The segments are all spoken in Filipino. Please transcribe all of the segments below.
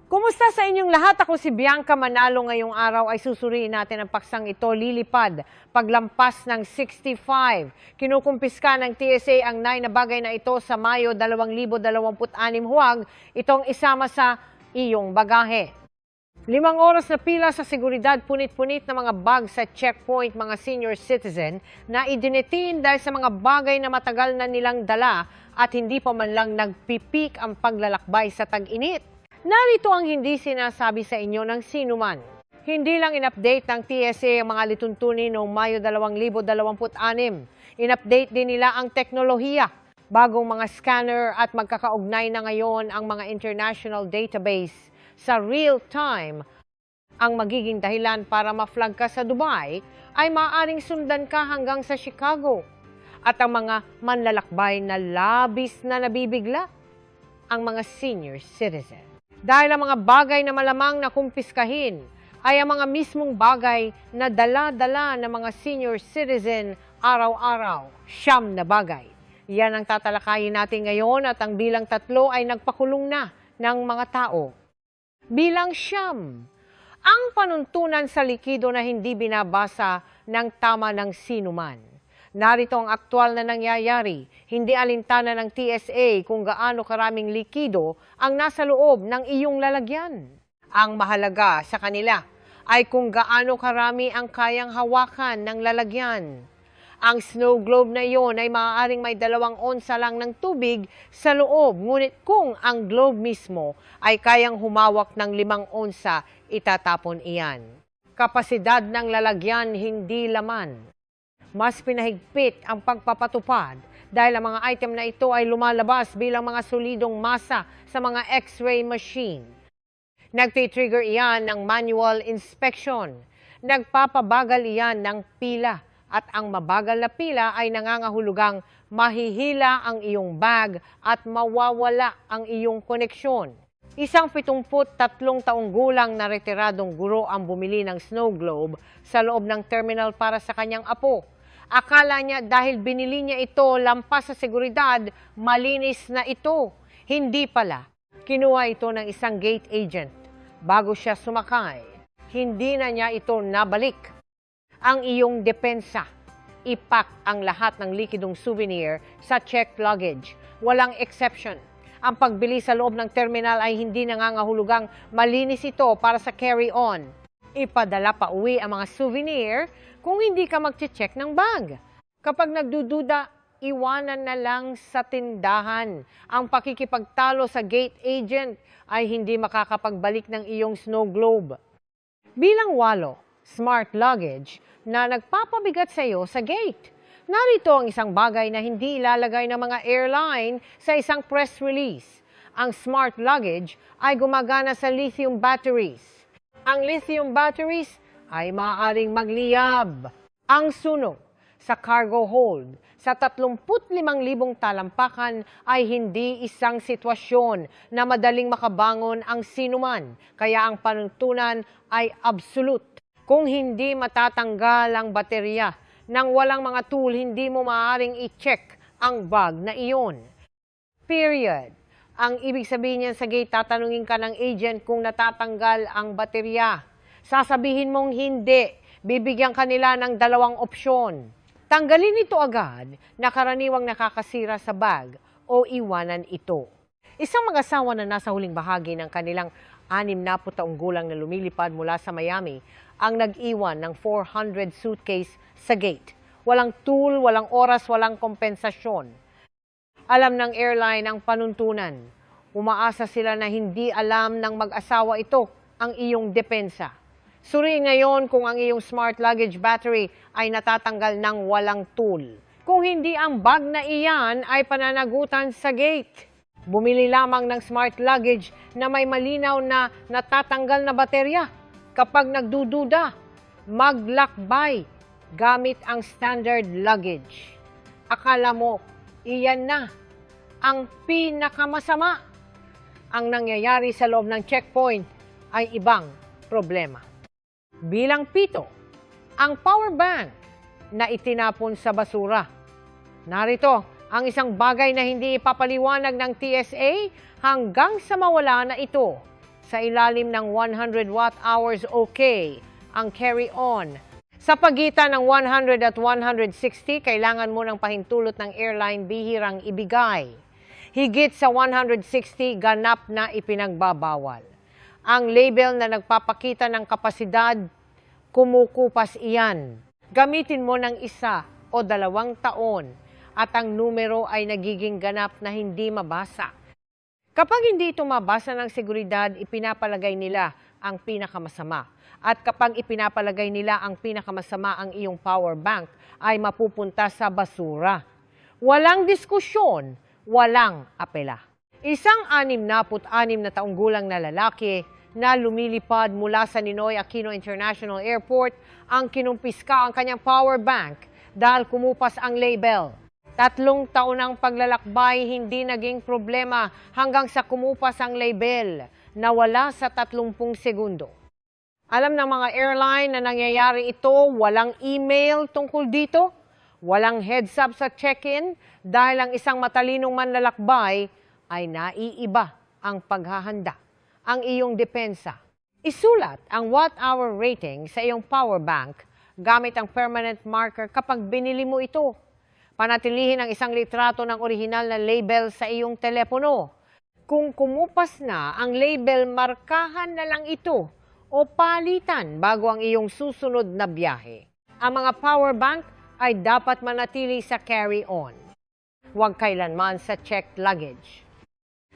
Kumusta sa inyong lahat? Ako si Bianca Manalo. Ngayong araw ay susuriin natin ang paksang ito lilipad. Paglampas ng 65, kinukumpiska ng TSA ang 9 na bagay na ito sa Mayo 2026 huwag itong isama sa iyong bagahe. 5 oras na pila sa seguridad, punit-punit na mga bag sa checkpoint mga senior citizen na idinitin dahil sa mga bagay na matagal na nilang dala at hindi pa man lang nagpipik ang paglalakbay sa tag-init. Narito ang hindi sinasabi sa inyo ng sinuman. Hindi lang in-update ng TSA ang mga lituntunin noong Mayo 2026. In-update din nila ang teknolohiya. Bagong mga scanner at magkakaugnay na ngayon ang mga international database. Sa real time, ang magiging dahilan para ma-flag ka sa Dubai ay maaaring sundan ka hanggang sa Chicago. At ang mga manlalakbay na labis na nabibigla, ang mga senior citizen. Dahil ang mga bagay na malamang na kumpiskahin ay ang mga mismong bagay na dala-dala ng mga senior citizen araw-araw, 9 na bagay. Yan ang tatalakayin natin ngayon at ang bilang 3 ay nagpakulong na ng mga tao. Bilang 9, ang panuntunan sa likido na hindi binabasa ng tama ng sinuman. Narito ang aktwal na nangyayari. Hindi alintana ng TSA kung gaano karaming likido ang nasa loob ng iyong lalagyan. Ang mahalaga sa kanila ay kung gaano karami ang kayang hawakan ng lalagyan. Ang snow globe na iyon ay maaaring may 2 onsa lang ng tubig sa loob. Ngunit kung ang globe mismo ay kayang humawak ng 5 onsa, itatapon iyan. Kapasidad ng lalagyan, hindi laman. Mas pinahigpit ang pagpapatupad dahil ang mga item na ito ay lumalabas bilang mga solidong masa sa mga X-ray machine. Nagtitrigger iyan ng manual inspection. Nagpapabagal iyan ng pila at ang mabagal na pila ay nangangahulugang mahihila ang iyong bag at mawawala ang iyong koneksyon. Isang 73 taong gulang na retiradong guro ang bumili ng snow globe sa loob ng terminal para sa kanyang apo. Akala niya dahil binili niya ito lampas sa seguridad, malinis na ito. Hindi pala. Kinuha ito ng isang gate agent. Bago siya sumakay, hindi na niya ito nabalik. Ang iyong depensa, ipak ang lahat ng likidong souvenir sa checked luggage. Walang exception. Ang pagbili sa loob ng terminal ay hindi nangangahulugang malinis ito para sa carry-on. Ipadala pa uwi ang mga souvenir kung hindi ka mag-check ng bag. Kapag nagdududa, iwanan na lang sa tindahan. Ang pakikipagtalo sa gate agent ay hindi makakapagbalik ng iyong snow globe. Bilang 8, smart luggage na nagpapabigat sa iyo sa gate. Narito ang isang bagay na hindi ilalagay ng mga airline sa isang press release. Ang smart luggage ay gumagana sa lithium batteries. Ang lithium batteries ay maaaring magliyab. Ang sunog sa cargo hold sa 35,000 talampakan ay hindi isang sitwasyon na madaling makabangon ang sinuman. Kaya ang panuntunan ay absolute. Kung hindi matatanggal ang baterya, nang walang mga tool, hindi mo maaaring i-check ang bag na iyon. Period. Ang ibig sabihin niyan sa gate, tatanungin ka ng agent kung natatanggal ang baterya. Sasabihin mong hindi, bibigyan kanila ng 2 opsyon. Tanggalin ito agad na karaniwang nakakasira sa bag o iwanan ito. Isang mag-asawa na nasa huling bahagi ng kanilang 60 taong gulang na lumilipad mula sa Miami ang nag-iwan ng 400 suitcase sa gate. Walang tool, walang oras, walang kompensasyon. Alam ng airline ang panuntunan. Umaasa sila na hindi alam ng mag-asawa ito ang iyong depensa. Suriin ngayon kung ang iyong smart luggage battery ay natatanggal ng walang tool. Kung hindi, ang bag na iyan ay pananagutan sa gate. Bumili lamang ng smart luggage na may malinaw na natatanggal na baterya. Kapag nagdududa, maglakbay gamit ang standard luggage. Akala mo, iyan na ang pinakamasama. Ang nangyayari sa loob ng checkpoint ay ibang problema. Bilang 7, ang power bank na itinapon sa basura. Narito ang isang bagay na hindi ipapaliwanag ng TSA hanggang sa mawala na ito. Sa ilalim ng 100 watt-hours okay ang carry-on. Sa pagitan ng 100 at 160, kailangan mo ng pahintulot ng airline bihirang ibigay. Higit sa 160, ganap na ipinagbabawal. Ang label na nagpapakita ng kapasidad, kumukupas iyan. Gamitin mo ng 1 o 2 taon at ang numero ay nagiging ganap na hindi mabasa. Kapag hindi ito mabasa ng seguridad, ipinapalagay nila ang pinakamasama. At kapag ipinapalagay nila ang pinakamasama ang iyong power bank, ay mapupunta sa basura. Walang diskusyon, walang apela. Isang 66 na taong gulang na lalaki na lumilipad mula sa Ninoy Aquino International Airport ang kinumpiska ang kanyang power bank dahil kumupas ang label. 3 taon ng paglalakbay, hindi naging problema hanggang sa kumupas ang label, nawala sa 30 segundo. Alam ng mga airline na nangyayari ito, walang email tungkol dito, walang heads up sa check-in dahil ang isang matalinong manlalakbay ay naiiba ang paghahanda, ang iyong depensa. Isulat ang watt-hour rating sa iyong power bank gamit ang permanent marker kapag binili mo ito. Panatilihin ang isang litrato ng orihinal na label sa iyong telepono. Kung kumupas na ang label, markahan na lang ito o palitan bago ang iyong susunod na biyahe. Ang mga power bank ay dapat manatili sa carry-on. Huwag kailanman sa checked luggage.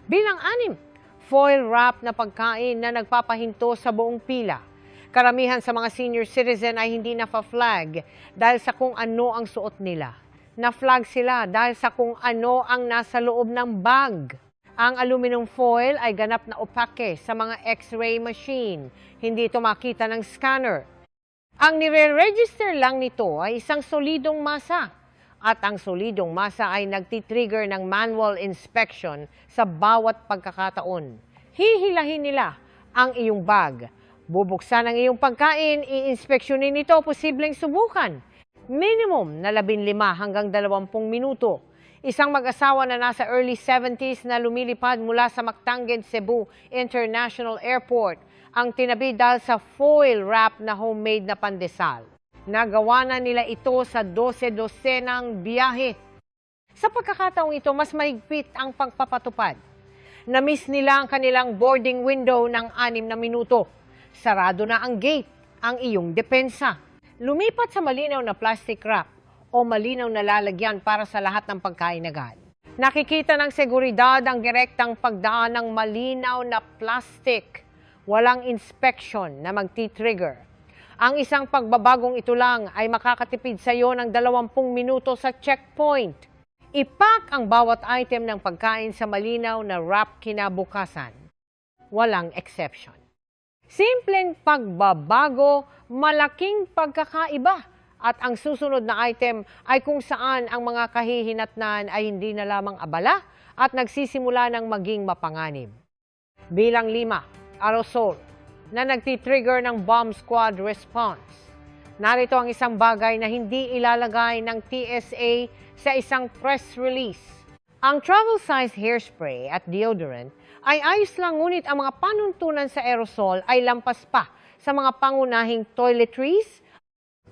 Bilang 6, foil wrap na pagkain na nagpapahinto sa buong pila. Karamihan sa mga senior citizen ay hindi na-flag dahil sa kung ano ang suot nila. Na-flag sila dahil sa kung ano ang nasa loob ng bag. Ang aluminum foil ay ganap na opake sa mga x-ray machine. Hindi ito makita ng scanner. Ang nire-register lang nito ay isang solidong masa. At ang solidong masa ay nagtitrigger ng manual inspection sa bawat pagkakataon. Hihilahin nila ang iyong bag. Bubuksan ang iyong pagkain, i-inspeksyonin ito, posibleng subukan. Minimum na 15 hanggang 20 minuto. Isang mag-asawa na nasa early 70s na lumilipad mula sa Mactangen, Cebu International Airport ang tinabi dahil sa foil wrap na homemade na pandesal. Nagawa na nila ito sa 12 ng biyahe. Sa pagkakataong ito, mas mahigpit ang pagpapatupad. Na-miss nila ang kanilang boarding window ng 6 na minuto. Sarado na ang gate, ang iyong depensa. Lumipat sa malinaw na plastic wrap o malinaw na lalagyan para sa lahat ng pagkain agad. Nakikita ng seguridad ang direktang pagdaan ng malinaw na plastic. Walang inspection na magti-trigger. Ang isang pagbabagong ito lang ay makakatipid sa iyo ng 20 minuto sa checkpoint. Ipack ang bawat item ng pagkain sa malinaw na wrap kinabukasan. Walang exception. Simpleng pagbabago, malaking pagkakaiba. At ang susunod na item ay kung saan ang mga kahihinatnan ay hindi na lamang abala at nagsisimula ng maging mapanganib. Bilang 5, aerosol na nagtitrigger ng bomb squad response. Narito ang isang bagay na hindi ilalagay ng TSA sa isang press release. Ang travel-size hairspray at deodorant ay ayos lang, ngunit ang mga panuntunan sa aerosol ay lampas pa sa mga pangunahing toiletries.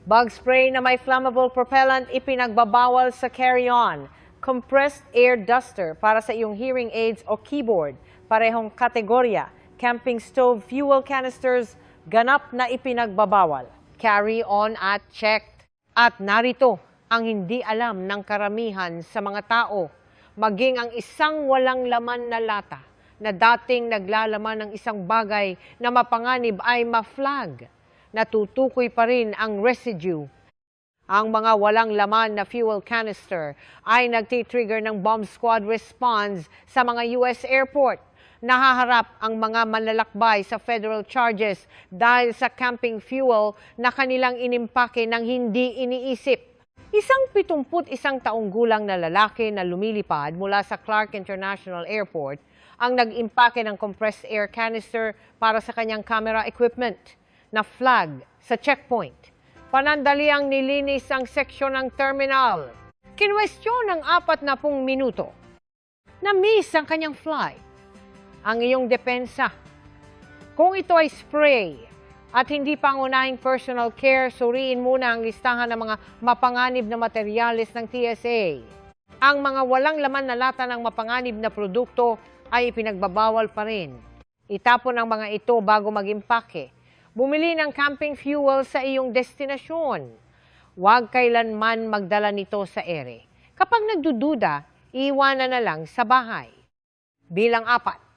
Bug spray na may flammable propellant ipinagbabawal sa carry-on. Compressed air duster para sa iyong hearing aids o keyboard, parehong kategorya. Camping stove fuel canisters, ganap na ipinagbabawal. Carry-on at checked. At narito ang hindi alam ng karamihan sa mga tao. Maging ang isang walang laman na lata na dating naglalaman ng isang bagay na mapanganib ay ma-flag. Natutukoy pa rin ang residue. Ang mga walang laman na fuel canister ay nagtitrigger ng bomb squad response sa mga US airport. Nahaharap ang mga manlalakbay sa federal charges dahil sa camping fuel na kanilang inimpake ng hindi iniisip. Isang 71 taong gulang na lalaki na lumilipad mula sa Clark International Airport ang nag-impake ng compressed air canister para sa kanyang camera equipment na flag sa checkpoint. Panandaliang nilinis ang seksyon ng terminal. Kinwestiyon ng 40 minuto. Na-miss ang kanyang flight. Ang iyong depensa. Kung ito ay spray at hindi pangunahing personal care, suriin muna ang listahan ng mga mapanganib na materyales ng TSA. Ang mga walang laman na lata ng mapanganib na produkto ay ipinagbabawal pa rin. Itapon ang mga ito bago mag-impake. Bumili ng camping fuel sa iyong destinasyon. Huwag kailanman magdala nito sa ere. Kapag nagdududa, iwanan na lang sa bahay. Bilang 4,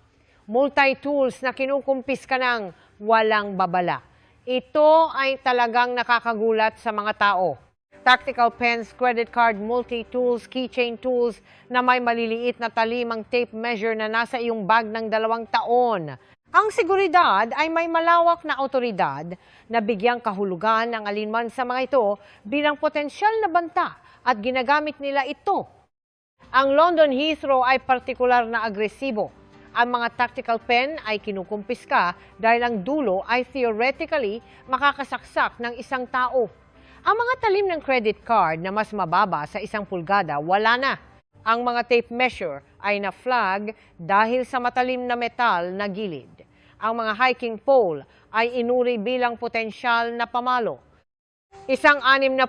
multi-tools na kinukumpis ka ng walang babala. Ito ay talagang nakakagulat sa mga tao. Tactical pens, credit card, multi-tools, keychain tools na may maliliit na talimang tape measure na nasa iyong bag ng 2 taon. Ang seguridad ay may malawak na awtoridad na bigyang kahulugan ang alinman sa mga ito bilang potensyal na banta at ginagamit nila ito. Ang London Heathrow ay partikular na agresibo. Ang mga tactical pen ay kinukumpiska dahil ang dulo ay theoretically makakasaksak ng isang tao. Ang mga talim ng credit card na mas mababa sa 1 pulgada, wala na. Ang mga tape measure ay na-flag dahil sa matalim na metal na gilid. Ang mga hiking pole ay inuri bilang potensyal na pamalo. Isang 68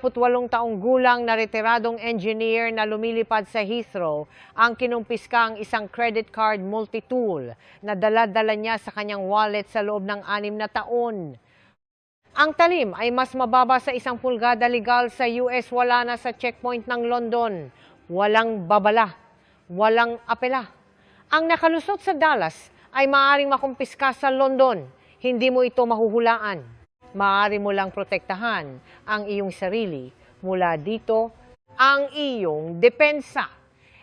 taong gulang na retiradong engineer na lumilipad sa Heathrow ang kinumpiska ang isang credit card multi-tool na dala-dala niya sa kanyang wallet sa loob ng 6 na taon. Ang talim ay mas mababa sa 1 pulgada legal sa US, wala na sa checkpoint ng London. Walang babala, walang apela. Ang nakalusot sa Dallas ay maaaring makumpiska sa London. Hindi mo ito mahuhulaan. Maaari mo lang protektahan ang iyong sarili mula dito ang iyong depensa.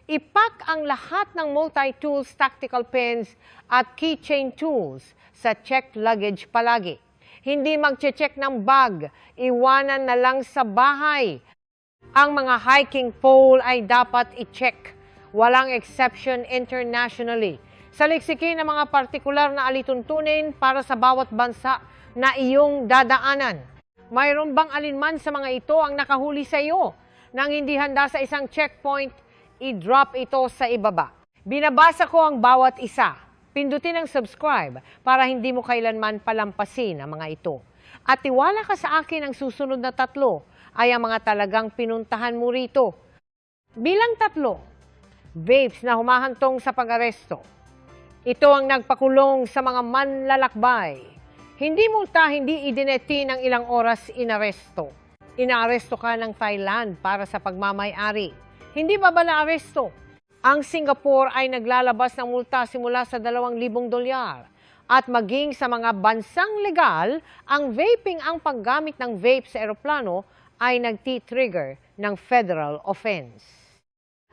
Ipak ang lahat ng multi-tools, tactical pens at keychain tools sa checked luggage palagi. Hindi magche-check ng bag, iwanan na lang sa bahay. Ang mga hiking pole ay dapat i-check. Walang exception internationally. Saliksikin ang mga partikular na alituntunin para sa bawat bansa na iyong dadaanan. Mayroon bang alinman sa mga ito ang nakahuli sa iyo? Nang hindi handa sa isang checkpoint, i-drop ito sa ibaba. Binabasa ko ang bawat isa. Pindutin ang subscribe para hindi mo kailanman palampasin ang mga ito. At tiwala ka sa akin, ang susunod na 3 ay ang mga talagang pinuntahan mo rito. Bilang 3, vapes na humahantong sa pag-aresto. Ito ang nagpakulong sa mga manlalakbay. Hindi multa, hindi idineti ng ilang oras inaresto. Inaaresto ka ng Thailand para sa pagmamay-ari. Hindi babala aresto. Ang Singapore ay naglalabas ng multa simula sa $2,000 at maging sa mga bansang legal, ang vaping, ang paggamit ng vape sa eroplano ay nagti-trigger ng federal offense.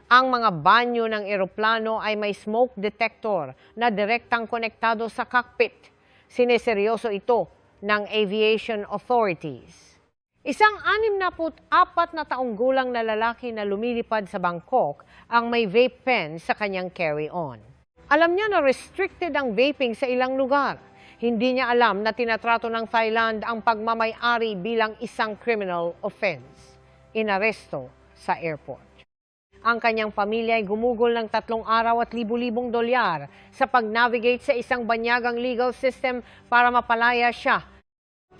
Ang mga banyo ng eroplano ay may smoke detector na direktang konektado sa cockpit. Sineseryoso ito ng aviation authorities. Isang 64 na taong gulang na lalaki na lumilipad sa Bangkok ang may vape pen sa kanyang carry-on. Alam niya na restricted ang vaping sa ilang lugar. Hindi niya alam na tinatrato ng Thailand ang pagmamay-ari bilang isang criminal offense. Inaresto sa airport. Ang kanyang pamilya ay gumugol ng 3 araw at libu-libong dolyar sa pag-navigate sa isang banyagang legal system para mapalaya siya.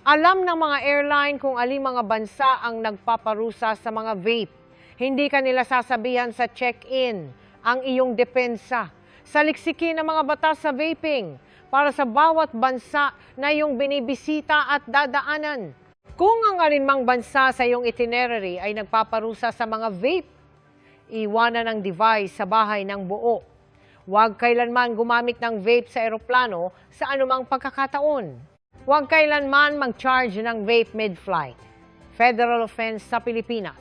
Alam ng mga airline kung aling mga bansa ang nagpaparusa sa mga vape. Hindi ka nila sasabihan sa check-in ang iyong depensa. Saliksikin ang mga batas sa vaping para sa bawat bansa na iyong binibisita at dadaanan. Kung ang alinmang bansa sa iyong itinerary ay nagpaparusa sa mga vape, iwanan ang device sa bahay ng buo. Huwag kailanman gumamit ng vape sa eroplano sa anumang pagkakataon. Huwag kailanman mag-charge ng vape mid-flight. Federal offense sa Pilipinas.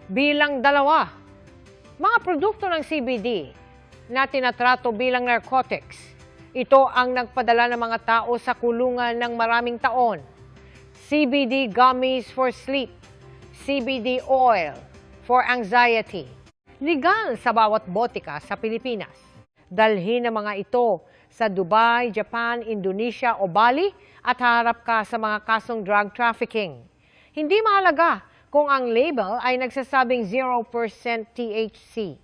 Bilang 2, mga produkto ng CBD na tinatrato bilang narcotics. Ito ang nagpadala ng mga tao sa kulungan ng maraming taon. CBD gummies for sleep. CBD oil for anxiety. Legal sa bawat botika sa Pilipinas. Dalhin ang mga ito sa Dubai, Japan, Indonesia o Bali at haharap ka sa mga kasong drug trafficking. Hindi mahalaga kung ang label ay nagsasabing 0% THC.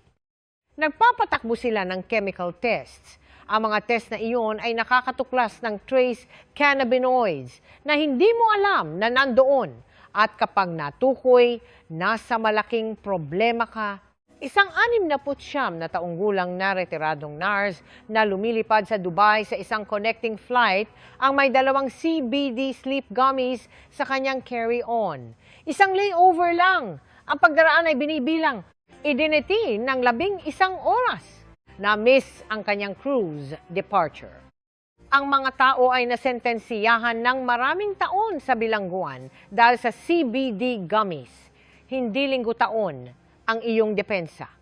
Nagpapatakbo sila ng chemical tests Ang mga test na iyon ay nakakatuklas ng trace cannabinoids na hindi mo alam na nandoon. At kapag natukoy, nasa malaking problema ka. Isang 69 na taong gulang na retiradong nurse na lumilipad sa Dubai sa isang connecting flight ang may 2 CBD sleep gummies sa kanyang carry-on. Isang layover lang. Ang pagdaraan ay binibilang. Idiniti ng 11 oras. Na-miss ang kanyang cruise departure. Ang mga tao ay nasentensiyahan ng maraming taon sa bilangguan dahil sa CBD gummies. Hindi linggo taon ang iyong depensa.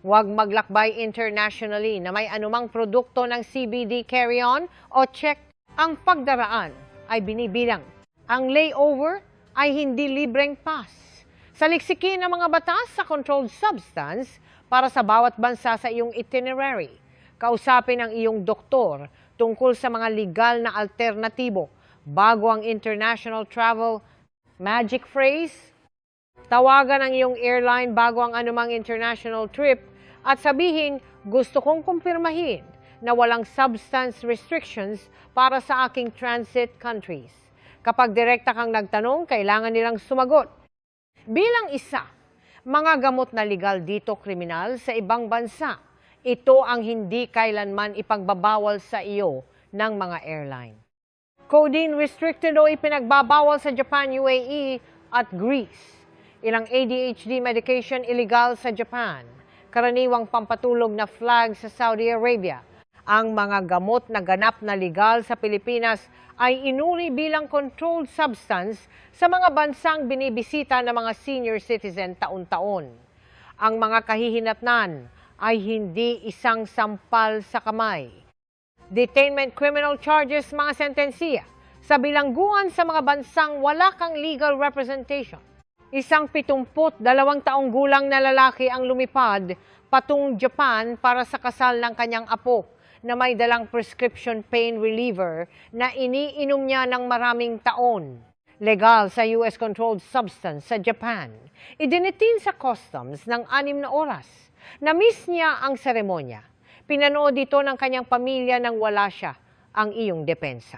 Huwag maglakbay internationally na may anumang produkto ng CBD carry-on o check. Ang pagdaraan ay binibilang. Ang layover ay hindi libreng pass. Saliksikin ang mga batas sa controlled substance para sa bawat bansa sa iyong itinerary. Kausapin ang iyong doktor tungkol sa mga legal na alternatibo bago ang international travel. Magic phrase? Tawagan ang iyong airline bago ang anumang international trip at sabihin, gusto kong kumpirmahin na walang substance restrictions para sa aking transit countries. Kapag direkta kang nagtanong, kailangan nilang sumagot. Bilang isa, mga gamot na legal dito kriminal sa ibang bansa. Ito ang hindi kailanman ipagbabawal sa iyo ng mga airline. Codeine restricted o ipinagbabawal sa Japan, UAE at Greece. Ilang ADHD medication illegal sa Japan. Karaniwang pampatulog na flag sa Saudi Arabia. Ang mga gamot na ganap na legal sa Pilipinas ay inuri bilang controlled substance sa mga bansang binibisita ng mga senior citizen taon-taon. Ang mga kahihinatnan ay hindi isang sampal sa kamay. Detainment criminal charges mga sentensiya sa bilangguan sa mga bansang wala kang legal representation. Isang 72 taong gulang na lalaki ang lumipad patung Japan para sa kasal ng kanyang apo na may dalang prescription pain reliever na iniinom niya ng maraming taon. Legal sa US controlled substance sa Japan. Idinitin sa customs ng 6 na oras. Na-miss niya ang seremonya. Pinanood ito ng kanyang pamilya nang wala siya ang iyong depensa.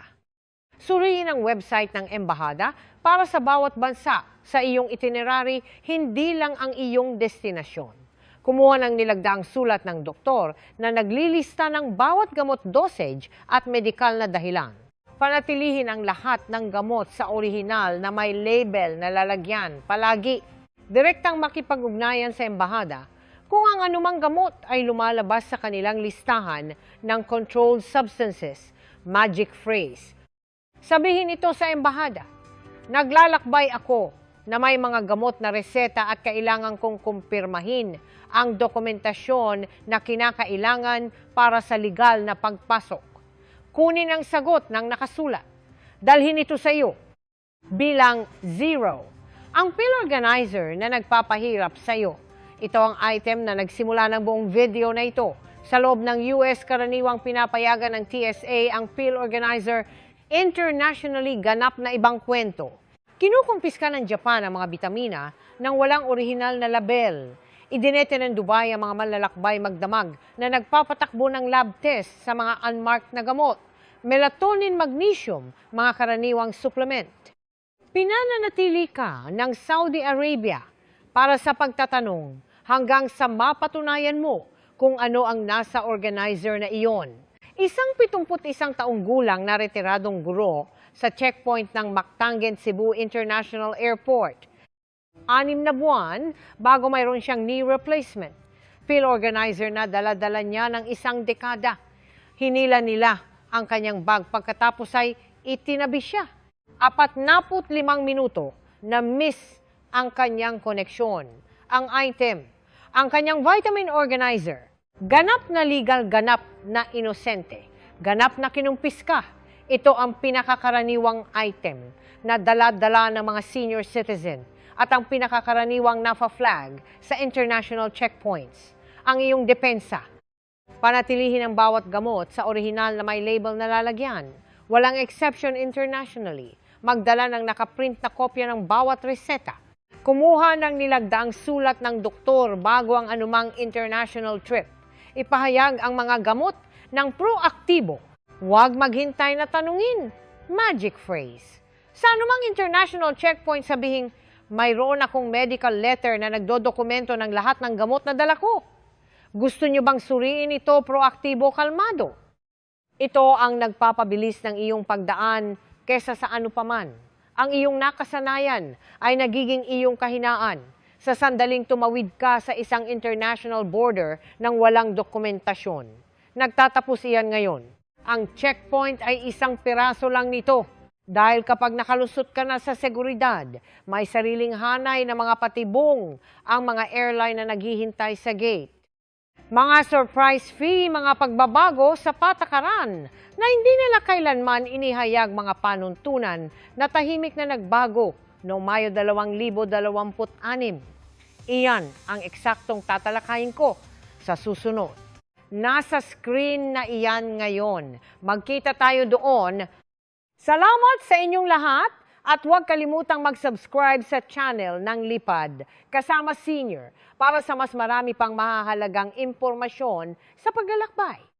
Suriin ang website ng embahada para sa bawat bansa sa iyong itinerary, hindi lang ang iyong destinasyon. Kumuha ng nilagdaang sulat ng doktor na naglilista ng bawat gamot dosage at medikal na dahilan. Panatilihin ang lahat ng gamot sa orihinal na may label na lalagyan palagi. Direktang makipag-ugnayan sa embahada kung ang anumang gamot ay lumalabas sa kanilang listahan ng controlled substances, magic phrase. Sabihin ito sa embahada, naglalakbay ako na may mga gamot na reseta at kailangan kong kumpirmahin ang dokumentasyon na kinakailangan para sa legal na pagpasok. Kunin ang sagot ng nakasulat. Dalhin ito sa iyo bilang 0. Ang pill organizer na nagpapahirap sa iyo. Ito ang item na nagsimula ng buong video na ito. Sa loob ng US, karaniwang pinapayagan ng TSA ang pill organizer. Internationally ganap na ibang kwento. Kinukumpiska ng Japan ang mga bitamina nang walang orihinal na label. Idinete ng Dubai ang mga manlalakbay magdamag na nagpapatakbo ng lab test sa mga unmarked na gamot. Melatonin, magnesium, mga karaniwang supplement. Pinananatili ka ng Saudi Arabia para sa pagtatanong hanggang sa mapatunayan mo kung ano ang nasa organizer na iyon. Isang 71 taong gulang na retiradong guro sa checkpoint ng Mactangen, Cebu International Airport. 6 na buwan bago mayroon siyang knee replacement. Pill organizer na dala-dala niya ng 1 dekada. Hinila nila ang kanyang bag pagkatapos ay itinabi siya. 45 minuto na miss ang kanyang koneksyon. Ang item, ang kanyang vitamin organizer. Ganap na legal, ganap na inosente. Ganap na kinumpiska. Ito ang pinakakaraniwang item na dala-dala ng mga senior citizen at ang pinakakaraniwang NAFA-flag sa international checkpoints. Ang iyong depensa. Panatilihin ang bawat gamot sa orihinal na may label na lalagyan. Walang exception internationally. Magdala ng nakaprint na kopya ng bawat reseta. Kumuha ng nilagdaang sulat ng doktor bago ang anumang international trip. Ipahayag ang mga gamot ng proaktibo. Huwag maghintay na tanungin. Magic phrase. Sa anumang international checkpoint sabihing, mayroon akong medical letter na nagdodokumento ng lahat ng gamot na dala ko. Gusto nyo bang suriin ito proaktibo kalmado? Ito ang nagpapabilis ng iyong pagdaan kesa sa ano paman. Ang iyong nakasanayan ay nagiging iyong kahinaan sa sandaling tumawid ka sa isang international border ng walang dokumentasyon. Nagtatapos iyan ngayon. Ang checkpoint ay isang piraso lang nito. Dahil kapag nakalusot ka na sa seguridad, may sariling hanay na mga patibong ang mga airline na naghihintay sa gate. Mga surprise fee, mga pagbabago sa patakaran na hindi nila kailanman inihayag mga panuntunan na tahimik na nagbago noong Mayo 2026. Iyan ang eksaktong tatalakayin ko sa susunod. Nasa screen na iyan ngayon. Magkita tayo doon. Salamat sa inyong lahat at huwag kalimutang mag-subscribe sa channel ng Lipad kasama Senior para sa mas marami pang mahahalagang impormasyon sa paglalakbay.